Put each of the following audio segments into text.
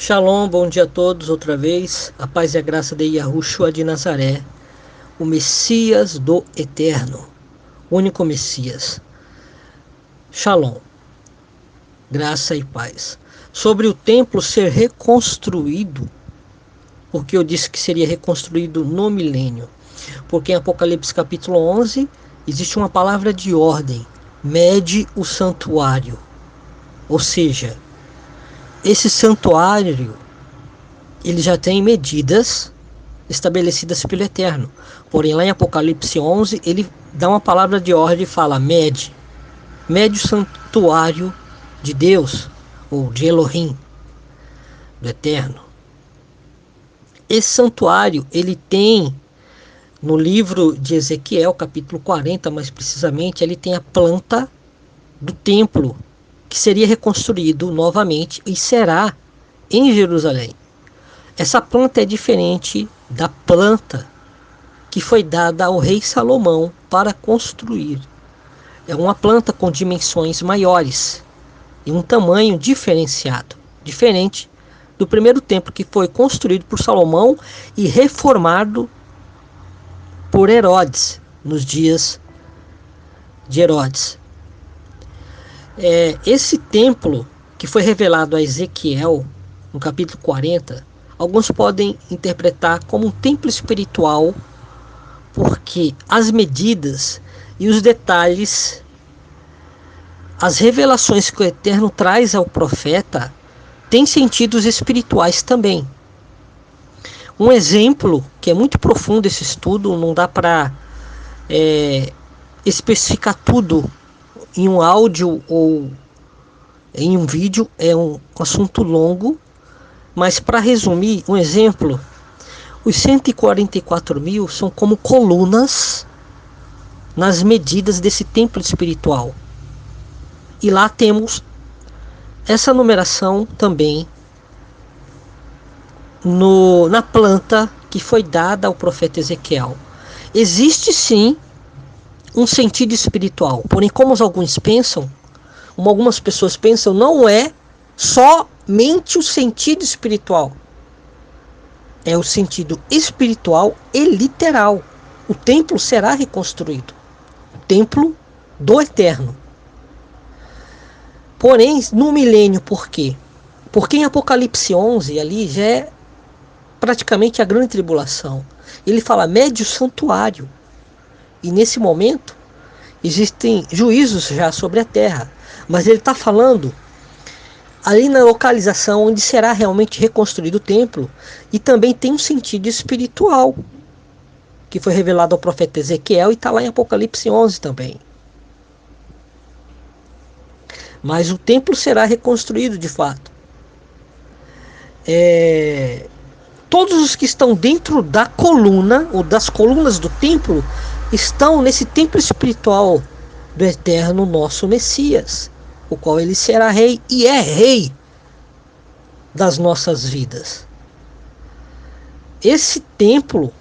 Shalom, bom dia a todos outra vez. A paz e a graça de Yahushua de Nazaré, o Messias do Eterno, único Messias. Shalom, graça e paz. Sobre o templo ser reconstruído, porque eu disse que seria reconstruído no milênio. Porque em Apocalipse capítulo 11 existe uma palavra de ordem: mede o santuário. Ou seja, esse santuário, ele já tem medidas estabelecidas pelo Eterno. Porém, lá em Apocalipse 11, ele dá uma palavra de ordem e fala: mede o santuário de Deus, ou de Elohim, do Eterno. Esse santuário, ele tem, no livro de Ezequiel, capítulo 40, mais precisamente, ele tem a planta do templo, que seria reconstruído novamente e será em Jerusalém. Essa planta é diferente da planta que foi dada ao rei Salomão para construir. É uma planta com dimensões maiores e um tamanho diferenciado, diferente do primeiro templo que foi construído por Salomão e reformado por Herodes, nos dias de Herodes. Esse templo que foi revelado a Ezequiel, no capítulo 40, alguns podem interpretar como um templo espiritual, porque as medidas e os detalhes, as revelações que o Eterno traz ao profeta, têm sentidos espirituais também. Um exemplo que é muito profundo esse estudo, não dá para especificar tudo em um áudio ou em um vídeo, é um assunto longo, mas para resumir, um exemplo: os 144 mil são como colunas nas medidas desse templo espiritual. E lá temos essa numeração também na planta que foi dada ao profeta Ezequiel. Existe sim um sentido espiritual, porém, como algumas pessoas pensam, não é somente o sentido espiritual, é o sentido espiritual e literal. O templo será reconstruído, o templo do Eterno. Porém, no milênio, por quê? Porque em Apocalipse 11, ali já é praticamente a grande tribulação. Ele fala: mede o santuário. E nesse momento, existem juízos já sobre a terra. Mas ele está falando ali na localização onde será realmente reconstruído o templo. E também tem um sentido espiritual, que foi revelado ao profeta Ezequiel e está lá em Apocalipse 11 também. Mas o templo será reconstruído de fato. Todos os que estão dentro da coluna, ou das colunas do templo, estão nesse templo espiritual do Eterno, nosso Messias, o qual ele será rei e é rei das nossas vidas. Esse templo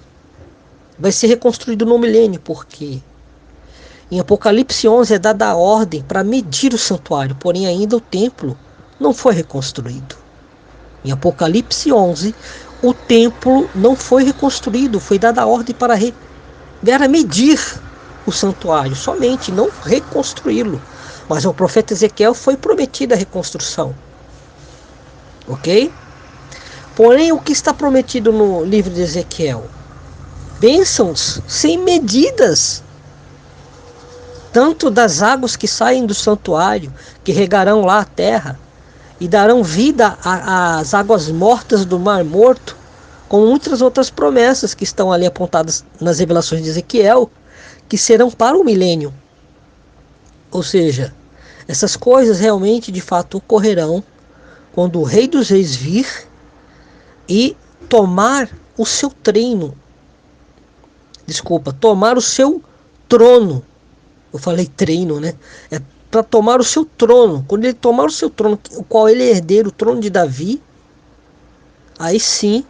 vai ser reconstruído no milênio, porque em Apocalipse 11 é dada a ordem para medir o santuário, porém ainda o templo não foi reconstruído. Em Apocalipse 11, o templo não foi reconstruído, foi dada a ordem para medir o santuário, somente, não reconstruí-lo. Mas ao profeta Ezequiel foi prometida a reconstrução. Ok? Porém, o que está prometido no livro de Ezequiel? Bênçãos sem medidas, tanto das águas que saem do santuário, que regarão lá a terra, e darão vida às águas mortas do Mar Morto, com muitas outras promessas que estão ali apontadas nas revelações de Ezequiel, que serão para o milênio. Ou seja, essas coisas realmente, de fato, ocorrerão quando o Rei dos Reis vir e tomar o seu tomar o seu trono. Eu falei treino, né? É para tomar o seu trono. Quando ele tomar o seu trono, o qual ele é herdeiro, o trono de Davi, aí sim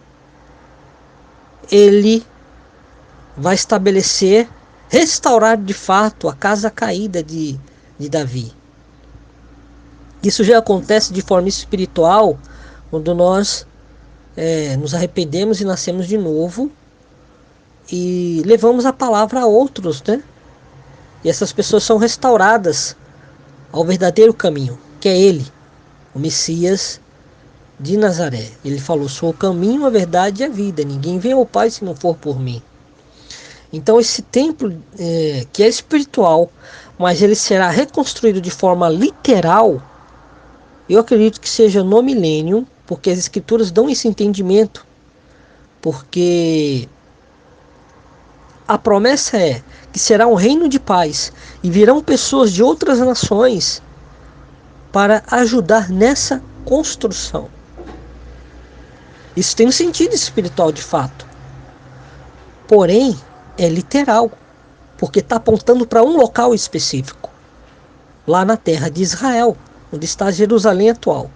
ele vai restaurar de fato a casa caída de Davi. Isso já acontece de forma espiritual quando nós nos arrependemos e nascemos de novo e levamos a palavra a outros, né? E essas pessoas são restauradas ao verdadeiro caminho, que é Ele, o Messias de Nazaré. Ele falou: sou o caminho, a verdade e a vida. Ninguém vem ao Pai se não for por mim. Então esse templo, que é espiritual, mas ele será reconstruído de forma literal, eu acredito que seja no milênio, porque as escrituras dão esse entendimento, porque a promessa é que será um reino de paz e virão pessoas de outras nações para ajudar nessa construção. Isso tem um sentido espiritual de fato, porém é literal, porque está apontando para um local específico, lá na terra de Israel, onde está Jerusalém atual.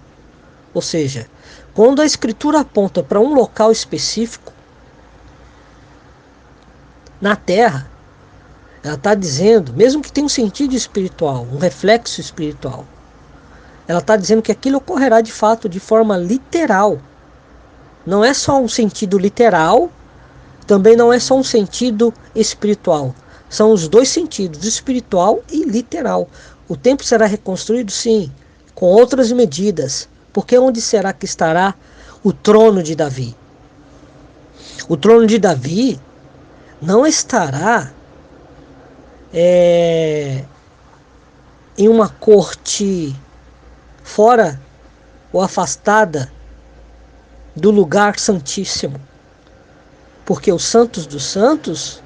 Ou seja, quando a escritura aponta para um local específico na terra, ela está dizendo, mesmo que tenha um sentido espiritual, um reflexo espiritual, ela está dizendo que aquilo ocorrerá de fato de forma literal. Não é só um sentido literal, também não é só um sentido espiritual. São os dois sentidos, espiritual e literal. O templo será reconstruído, sim, com outras medidas. Porque onde será que estará o trono de Davi? O trono de Davi não estará em uma corte fora ou afastada do lugar santíssimo. Porque os santos dos santos,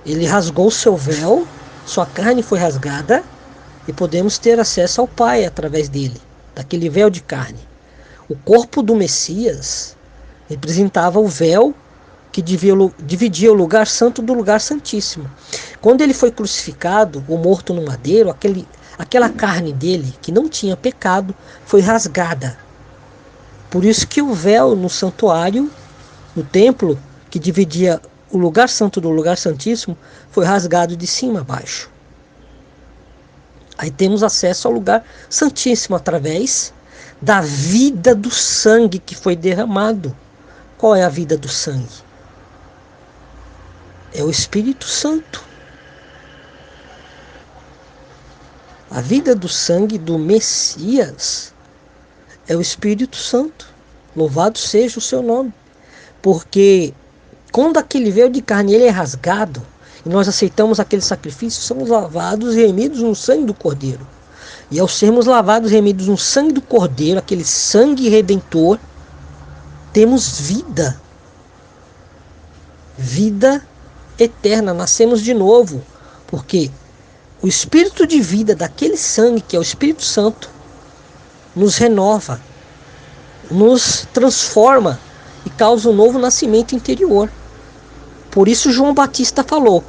ele rasgou seu véu, sua carne foi rasgada e podemos ter acesso ao Pai através dele, daquele véu de carne. O corpo do Messias representava o véu que dividia o lugar santo do lugar santíssimo. Quando ele foi crucificado ou morto no madeiro, aquela carne dele, que não tinha pecado, foi rasgada. Por isso que o véu no santuário, no templo, que dividia o lugar santo do lugar santíssimo, foi rasgado de cima a baixo. Aí temos acesso ao lugar santíssimo através da vida do sangue que foi derramado. Qual é a vida do sangue? É o Espírito Santo. A vida do sangue do Messias é o Espírito Santo. Louvado seja o seu nome. Porque quando aquele véu de carne ele é rasgado e nós aceitamos aquele sacrifício, somos lavados e remidos no sangue do Cordeiro. E ao sermos lavados e remidos no sangue do Cordeiro, aquele sangue redentor, temos vida. Vida eterna, nascemos de novo. Porque o espírito de vida daquele sangue, que é o Espírito Santo, nos renova, nos transforma e causa um novo nascimento interior. Por isso João Batista falou: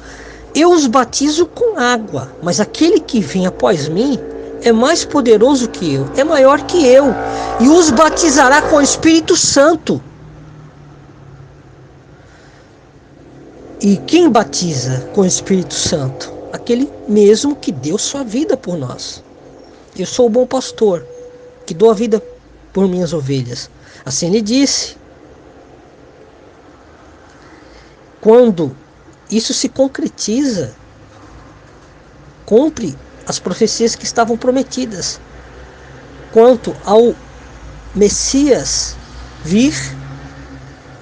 eu os batizo com água, mas aquele que vem após mim é mais poderoso que eu, é maior que eu, e os batizará com o Espírito Santo. E quem batiza com o Espírito Santo? Aquele mesmo que deu sua vida por nós. Eu sou o bom pastor, que dou a vida por minhas ovelhas. Assim ele disse. Quando isso se concretiza, cumpre as profecias que estavam prometidas quanto ao Messias vir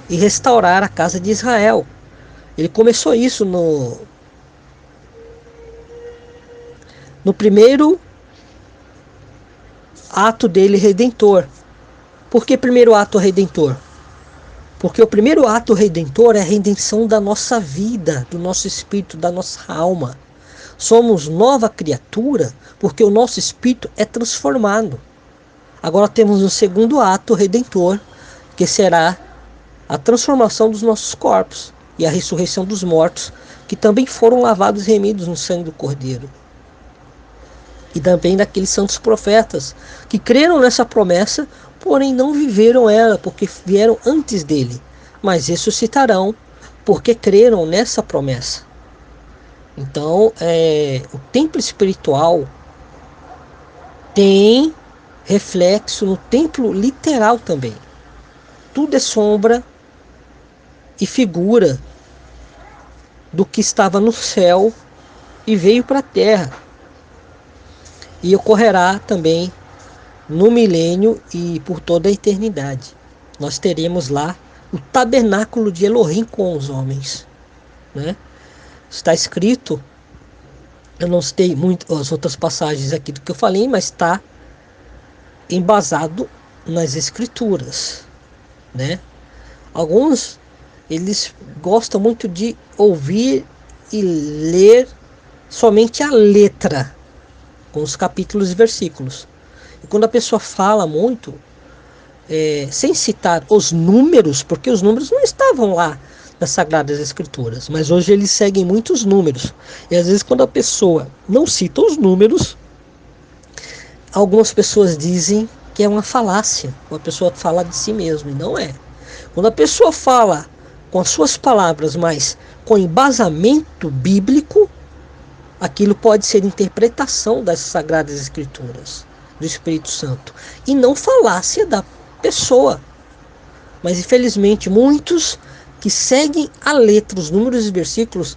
e restaurar a casa de Israel. Ele começou isso no primeiro ato dele redentor. Por que primeiro ato redentor? Porque o primeiro ato redentor é a redenção da nossa vida, do nosso espírito, da nossa alma. Somos nova criatura porque o nosso espírito é transformado. Agora temos um segundo ato redentor, que será a transformação dos nossos corpos e a ressurreição dos mortos, que também foram lavados e remidos no sangue do Cordeiro. E também daqueles santos profetas que creram nessa promessa, porém não viveram ela, porque vieram antes dele, mas ressuscitarão porque creram nessa promessa. Então, o templo espiritual tem reflexo no templo literal também. Tudo é sombra e figura do que estava no céu e veio para a terra. E ocorrerá também no milênio e por toda a eternidade. Nós teremos lá o tabernáculo de Elohim com os homens, né? Está escrito, eu não citei muito as outras passagens aqui do que eu falei, mas está embasado nas escrituras, né? Alguns, eles gostam muito de ouvir e ler somente a letra, com os capítulos e versículos. E quando a pessoa fala muito, sem citar os números, porque os números não estavam lá nas Sagradas Escrituras, mas hoje eles seguem muitos números. E às vezes quando a pessoa não cita os números, algumas pessoas dizem que é uma falácia, uma pessoa fala de si mesma, e não é. Quando a pessoa fala com as suas palavras, mas com embasamento bíblico, aquilo pode ser interpretação das Sagradas Escrituras, do Espírito Santo, e não falácia da pessoa. Mas infelizmente muitos que seguem a letra, os números e versículos,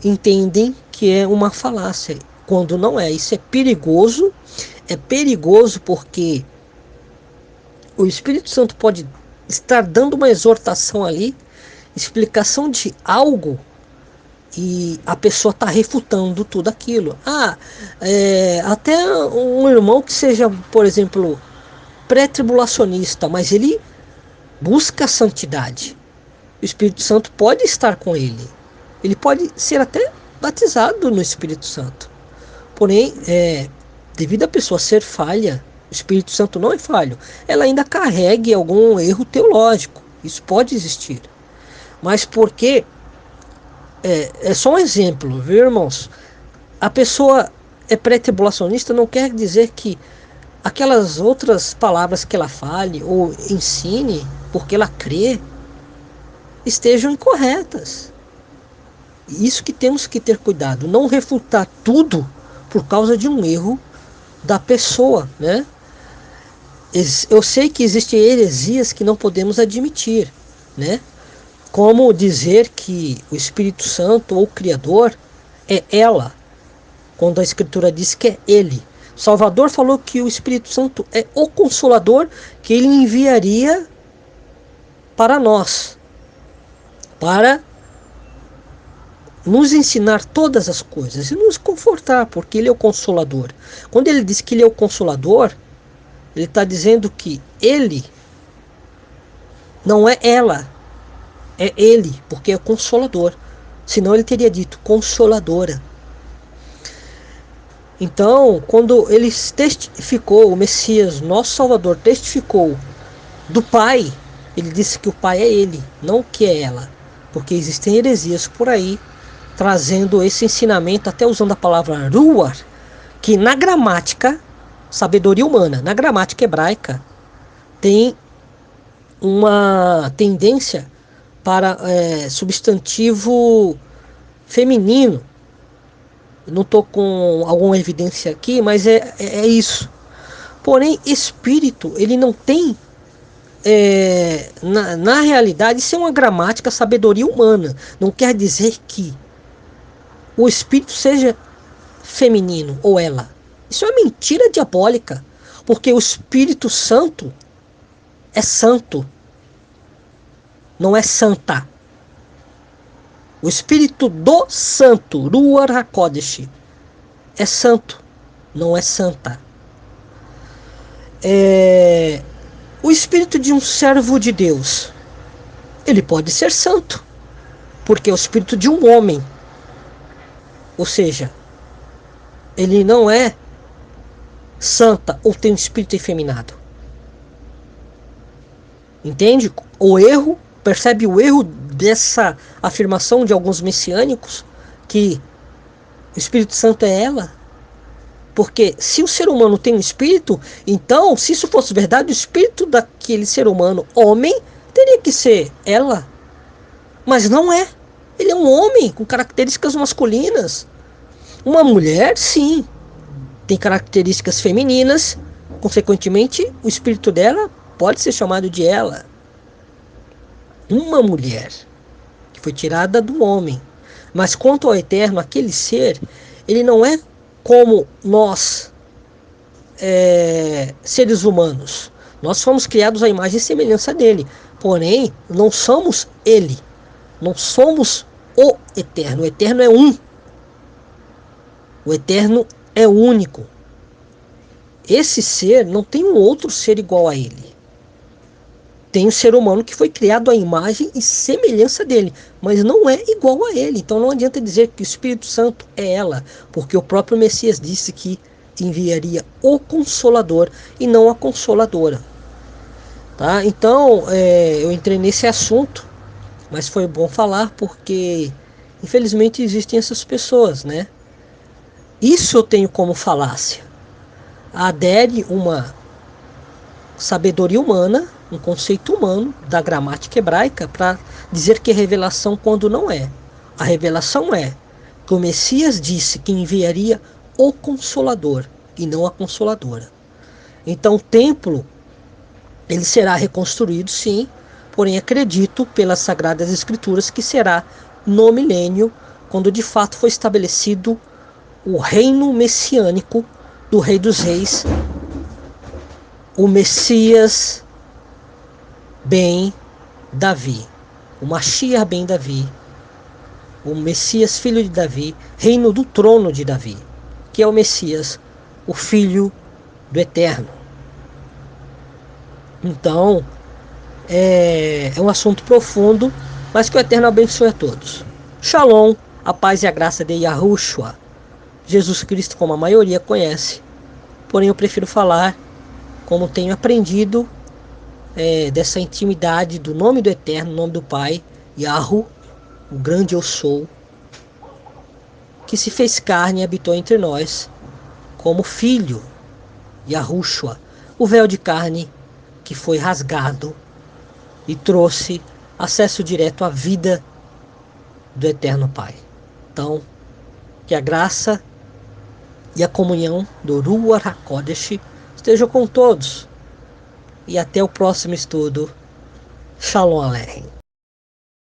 entendem que é uma falácia, quando não é. Isso é perigoso porque o Espírito Santo pode estar dando uma exortação ali, explicação de algo, e a pessoa está refutando tudo aquilo. Até um irmão que seja, por exemplo, pré-tribulacionista, mas ele busca a santidade, o Espírito Santo pode estar com ele. Ele pode ser até batizado no Espírito Santo. Porém, devido a pessoa ser falha, o Espírito Santo não é falho, ela ainda carregue algum erro teológico. Isso pode existir. Mas porque é só um exemplo, viu, irmãos? A pessoa é pré-tribulacionista não quer dizer que aquelas outras palavras que ela fale ou ensine, porque ela crê, estejam incorretas. Isso que temos que ter cuidado, não refutar tudo por causa de um erro da pessoa, né? Eu sei que existem heresias que não podemos admitir, né? Como dizer que o Espírito Santo ou o Criador é ela, quando a Escritura diz que é ele. Salvador falou que o Espírito Santo é o Consolador que ele enviaria para nós, para nos ensinar todas as coisas e nos confortar, porque ele é o Consolador. Quando ele diz que ele é o Consolador, ele está dizendo que ele não é ela, é ele, porque é Consolador. Senão ele teria dito Consoladora. Então, quando ele testificou, o Messias, nosso Salvador, testificou do Pai, ele disse que o Pai é ele, não que é ela. Porque existem heresias por aí, trazendo esse ensinamento, até usando a palavra ruar, que na gramática, sabedoria humana, na gramática hebraica, tem uma tendência para substantivo feminino. Não estou com alguma evidência aqui, mas é isso. Porém, espírito, ele não tem, na realidade, isso é uma gramática, sabedoria humana. Não quer dizer que o espírito seja feminino ou ela. Isso é uma mentira diabólica, porque o Espírito Santo é santo, não é santa. O Espírito do Santo, Ruach HaKodesh, é santo, não é santa. O Espírito de um servo de Deus, ele pode ser santo, porque é o Espírito de um homem. Ou seja, ele não é santa ou tem um espírito efeminado. Entende? Percebe o erro dessa afirmação de alguns messiânicos, que o Espírito Santo é ela? Porque se o ser humano tem um espírito, então, se isso fosse verdade, o espírito daquele ser humano, homem, teria que ser ela. Mas não é. Ele é um homem com características masculinas. Uma mulher, sim, tem características femininas Consequentemente, o espírito dela pode ser chamado de ela. Uma mulher que foi tirada do homem. Mas quanto ao eterno, aquele ser, ele não é como nós, seres humanos. Nós fomos criados à imagem e semelhança dele. Porém, não somos ele. Não somos o eterno. O eterno é um. O eterno é único. Esse ser não tem um outro ser igual a ele. Tem um ser humano que foi criado à imagem e semelhança dele, mas não é igual a ele. Então não adianta dizer que o Espírito Santo é ela, porque o próprio Messias disse que enviaria o Consolador e não a Consoladora. Tá? Então eu entrei nesse assunto, mas foi bom falar porque infelizmente existem essas pessoas, né? Isso eu tenho como falácia. Adere uma sabedoria humana, um conceito humano da gramática hebraica para dizer que é revelação quando não é. A revelação é que o Messias disse que enviaria o Consolador e não a Consoladora. Então o templo ele será reconstruído, sim, porém acredito pelas Sagradas Escrituras que será no milênio, quando de fato foi estabelecido o reino messiânico do Rei dos Reis, o Messias ben Davi, o Mashiach ben Davi, o Messias filho de Davi, reino do trono de Davi, que é o Messias, o filho do Eterno. Então, é um assunto profundo, mas que o Eterno abençoe a todos. Shalom, a paz e a graça de Yahushua, Jesus Cristo, como a maioria conhece, porém eu prefiro falar como tenho aprendido dessa intimidade do nome do Eterno, nome do Pai, Yahu, o grande eu sou, que se fez carne e habitou entre nós, como filho, Yahushua, o véu de carne que foi rasgado e trouxe acesso direto à vida do Eterno Pai. Então, que a graça e a comunhão do Ruach HaKodesh estejam com todos. E até o próximo estudo. Shalom Aleichem.